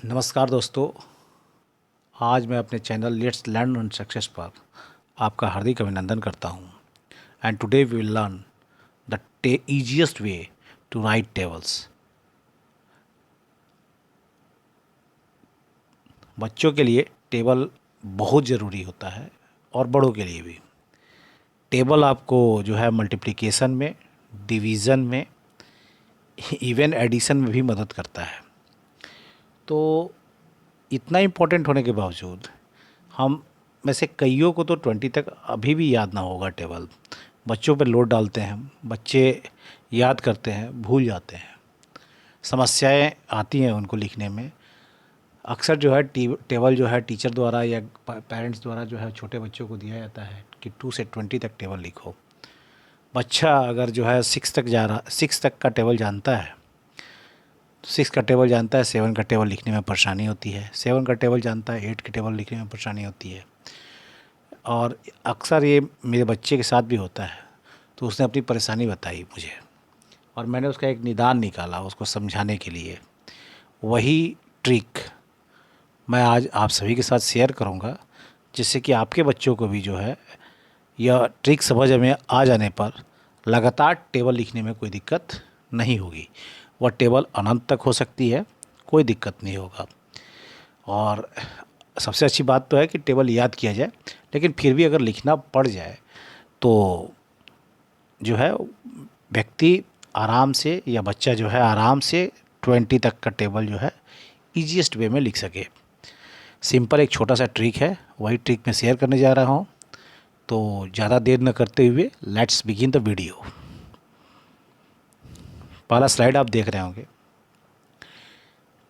नमस्कार दोस्तों। आज मैं अपने channel Let's Learn and Success पर आपका हार्दिक अभिनंदन करता हूं। And today we will learn the easiest way to write tables. बच्चों के लिए टेबल बहुत ज़रूरी होता है और बड़ों के लिए भी। टेबल आपको जो है मल्टीप्लिकेशन में, डिवीज़न में, इवन एडिशन में भी मदद करता है। तो इतना इम्पोर्टेंट होने के बावजूद हम में से कईयों को तो 20 तक अभी भी याद ना होगा टेबल। बच्चों पर लोड डालते हैं हम, बच्चे याद करते हैं, भूल जाते हैं, समस्याएं आती हैं उनको लिखने में। अक्सर जो है टेबल जो है टीचर द्वारा या पेरेंट्स द्वारा जो है छोटे बच्चों को दिया जाता है कि 2 से 20 तक टेबल लिखो। बच्चा अगर जो है 6 तक का टेबल जानता है, 6 का टेबल जानता है, 7 का टेबल लिखने में परेशानी होती है, 7 का टेबल जानता है, 8 के टेबल लिखने में परेशानी होती है। और अक्सर ये मेरे बच्चे के साथ भी होता है। तो उसने अपनी परेशानी बताई मुझे और मैंने उसका एक निदान निकाला उसको समझाने के लिए। वही ट्रिक मैं आज आप सभी के साथ शेयर करूंगा, जिससे कि आपके बच्चों को भी जो है यह ट्रिक समझ में आ जाने पर लगातार टेबल लिखने में कोई दिक्कत नहीं होगी। वह टेबल अनंत तक हो सकती है, कोई दिक्कत नहीं होगा। और सबसे अच्छी बात तो है कि टेबल याद किया जाए, लेकिन फिर भी अगर लिखना पड़ जाए तो जो है व्यक्ति आराम से या बच्चा जो है आराम से 20 तक का टेबल जो है ईजीएस्ट वे में लिख सके। सिंपल एक छोटा सा ट्रिक है, वही ट्रिक मैं शेयर करने जा रहा हूँ। तो ज़्यादा देर न करते हुए लेट्स बिगिन द वीडियो। पहला स्लाइड आप देख रहे होंगे,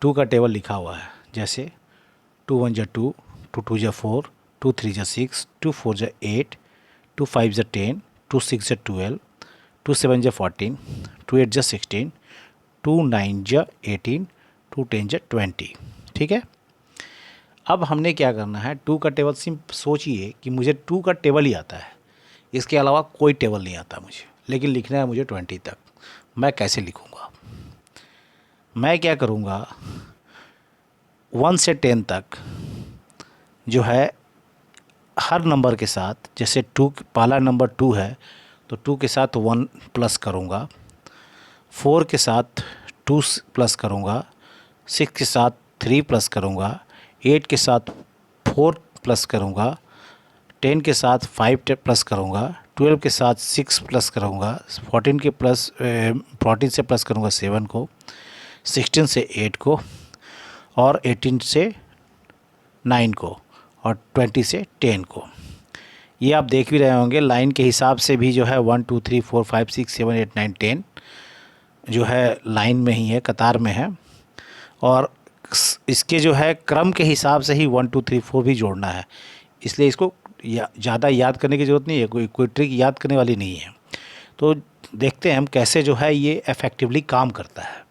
2 का टेबल लिखा हुआ है। जैसे 2 1 2, 2 2 4, 2 3 6, 2 4 8, 2 5 10, 2 6 12, 2 7 14, 2 8 16, 2 9 18, 2 10 20। ठीक है। अब हमने क्या करना है, 2 का टेबल सिर्फ सोचिए कि मुझे 2 का टेबल ही आता है, इसके अलावा कोई टेबल नहीं आता मुझे, लेकिन लिखना है मुझे 20 तक। मैं कैसे लिखूँगा? मैं क्या करूँगा, 1 से 10 तक जो है हर नंबर के साथ, जैसे 2 पहला नंबर 2 है तो 2 के साथ 1 प्लस करूँगा, 4 के साथ 2 प्लस करूँगा, 6 के साथ 3 प्लस करूँगा, 8 के साथ 4 प्लस करूँगा, 10 के साथ 5 प्लस करूँगा, 12 के साथ 6 प्लस करूँगा, 14 से प्लस करूँगा 7 को, 16 से 8 को, और 18 से 9 को, और 20 से 10 को। ये आप देख भी रहे होंगे लाइन के हिसाब से भी जो है 1 2 3 4 5 6 7 8 9 10 जो है लाइन में ही है, कतार में है। और इसके जो है क्रम के हिसाब से ही 1 2 3 4 भी जोड़ना है, इसलिए इसको ज़्यादा याद करने की ज़रूरत नहीं है, कोई ट्रिक याद करने वाली नहीं है। तो देखते हैं हम कैसे जो है ये इफ़ेक्टिवली काम करता है।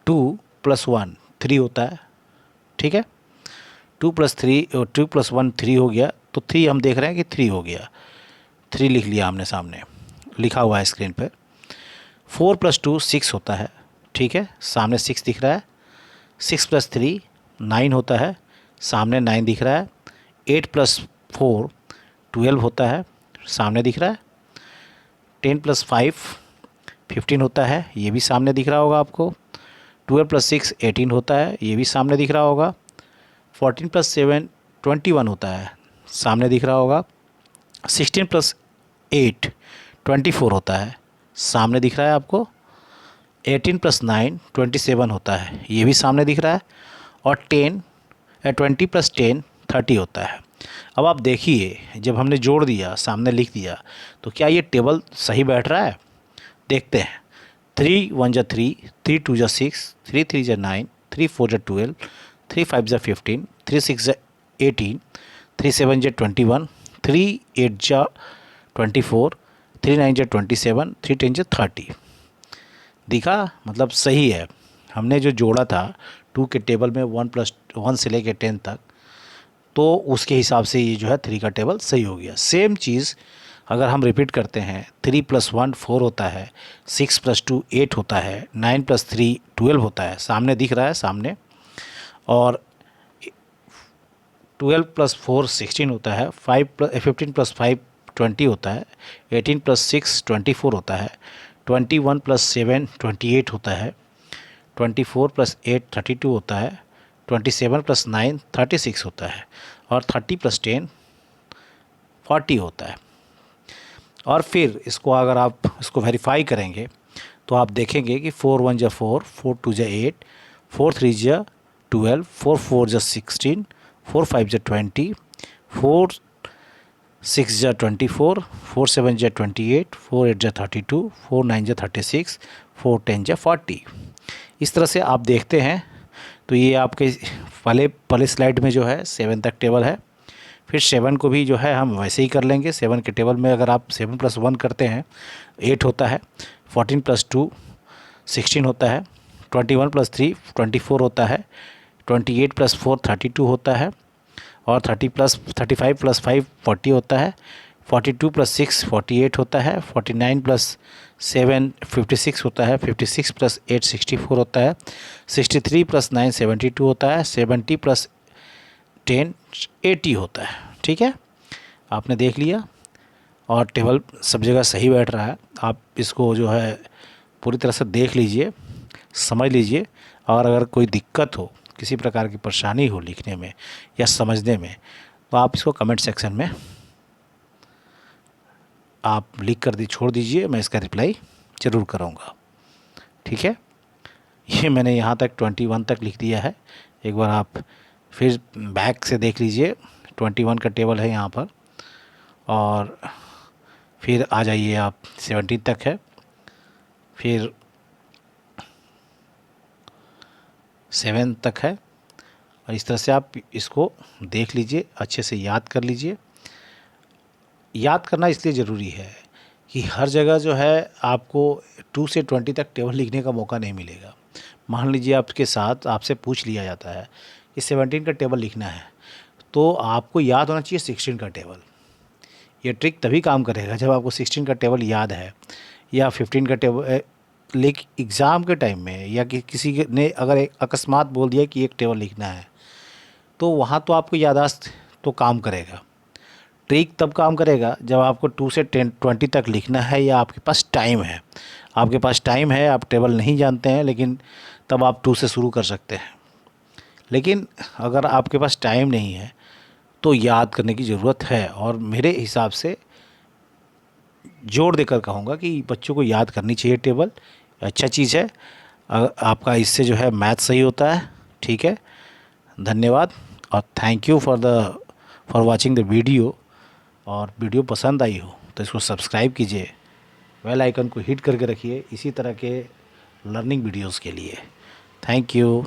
2 + 1 3 होता है। ठीक है, 2 + 1 3 हो गया, तो 3 हम देख रहे हैं कि 3 हो गया, 3 लिख लिया आमने सामने, लिखा हुआ है स्क्रीन पर। 4 + 2 6 होता है। ठीक है, सामने 6 दिख रहा है। 6 + 3 9 होता है, सामने 9 दिख रहा है। 8 + 4 12 होता है, सामने दिख रहा है। 10 + 5 15 होता है, ये भी सामने दिख रहा होगा आपको। 12 + 6 18 होता है, ये भी सामने दिख रहा होगा। 14 + 7 21 होता है, सामने दिख रहा होगा। 16 + 8 24 होता है, सामने दिख रहा है आपको। 18 + 9 27 होता है, ये भी सामने दिख रहा है। और 20 + 10 30 होता है। अब आप देखिए, जब हमने जोड़ दिया, सामने लिख दिया, तो क्या ये टेबल सही बैठ रहा है? देखते हैं। 3 1 3, 3 2 6, 3 3 9, 3 4 12, 3 5 15, 3 6 18, 3 7 21, 3 8 24, 3 9 27, 3 10 30। दिखा? मतलब सही है। हमने जो जोड़ा था 2 के टेबल में 1 से लेकर 10 तक, तो उसके हिसाब से ये जो है 3 का टेबल सही हो गया। सेम चीज़ अगर हम रिपीट करते हैं, 3 + 1 4 होता है, 6 + 2 8 होता है, 9 + 3 12 होता है, सामने दिख रहा है सामने। और 12 प्लस 4 16 होता है, 15 प्लस 5 20 होता है, 18 प्लस 6 24 होता है, 21 प्लस 7 28 होता है, 24 प्लस 8 32 होता है, 27 प्लस 9 36 होता है, और 30 प्लस 10 40 होता है। और फिर इसको अगर आप इसको वेरीफाई करेंगे तो आप देखेंगे कि 4 1 जा 4, 4 2 जा 8, 4 3 जा 12, 4 4 जा 16, 4 5 जा 20, 4 6 जा 24, 4 7 जा 28, 4 8 जा 32, 4 9 जा 36, 4 10 जा 40। इस तरह से आप देखते हैं तो ये आपके पहले स्लाइड में जो है 7 तक टेबल है। फिर 7 को भी जो है हम वैसे ही कर लेंगे। 7 के टेबल में अगर आप 7 प्लस 1 करते हैं 8 होता है, 14 प्लस 2 16 होता है, 21 प्लस 3 24 होता है, 28 प्लस 4 32 होता है, और 35 प्लस 5 40 होता है, 42 प्लस 6 48 होता है, 49 प्लस 7 56 होता है, 56 प्लस 8 64 होता है, 63 प्लस 9 72 होता है, 70 प्लस 10 80 होता है। ठीक है, आपने देख लिया और टेबल सब जगह सही बैठ रहा है। आप इसको जो है पूरी तरह से देख लीजिए, समझ लीजिए, और अगर कोई दिक्कत हो, किसी प्रकार की परेशानी हो लिखने में या समझने में, तो आप इसको कमेंट सेक्शन में आप लिख कर छोड़ दीजिए, मैं इसका रिप्लाई ज़रूर करूँगा। ठीक है, ये मैंने यहाँ तक 21 तक लिख दिया है। एक बार आप फिर बैक से देख लीजिए, 21 का टेबल है यहाँ पर, और फिर आ जाइए आप 17 तक है, फिर 7 तक है, और इस तरह से आप इसको देख लीजिए, अच्छे से याद कर लीजिए। याद करना इसलिए ज़रूरी है कि हर जगह जो है आपको 2 से 20 तक टेबल लिखने का मौका नहीं मिलेगा। मान लीजिए आपके साथ आपसे पूछ लिया जाता है कि 17 का टेबल लिखना है, तो आपको याद होना चाहिए 16 का टेबल। ये ट्रिक तभी काम करेगा जब आपको 16 का टेबल याद है, या 15 का टेबल। लेकिन एग्ज़ाम के टाइम में या किसी ने अगर एक अकस्मात बोल दिया कि एक टेबल लिखना है, तो वहाँ तो आपको याददाश्त तो काम करेगा। ट्रिक तब काम करेगा जब आपको 2 से 20 तक लिखना है, या आपके पास टाइम है। आपके पास टाइम है, आप टेबल नहीं जानते हैं, लेकिन तब आप 2 से शुरू कर सकते हैं। लेकिन अगर आपके पास टाइम नहीं है तो याद करने की ज़रूरत है, और मेरे हिसाब से जोर देकर कहूँगा कि बच्चों को याद करनी चाहिए टेबल। अच्छा चीज़ है, आपका इससे जो है मैथ सही होता है। ठीक है, धन्यवाद, और thank you for watching the video. और वीडियो पसंद आई हो तो इसको सब्सक्राइब कीजिए, बेल आइकन को हिट करके रखिए इसी तरह के लर्निंग वीडियोस के लिए। Thank you.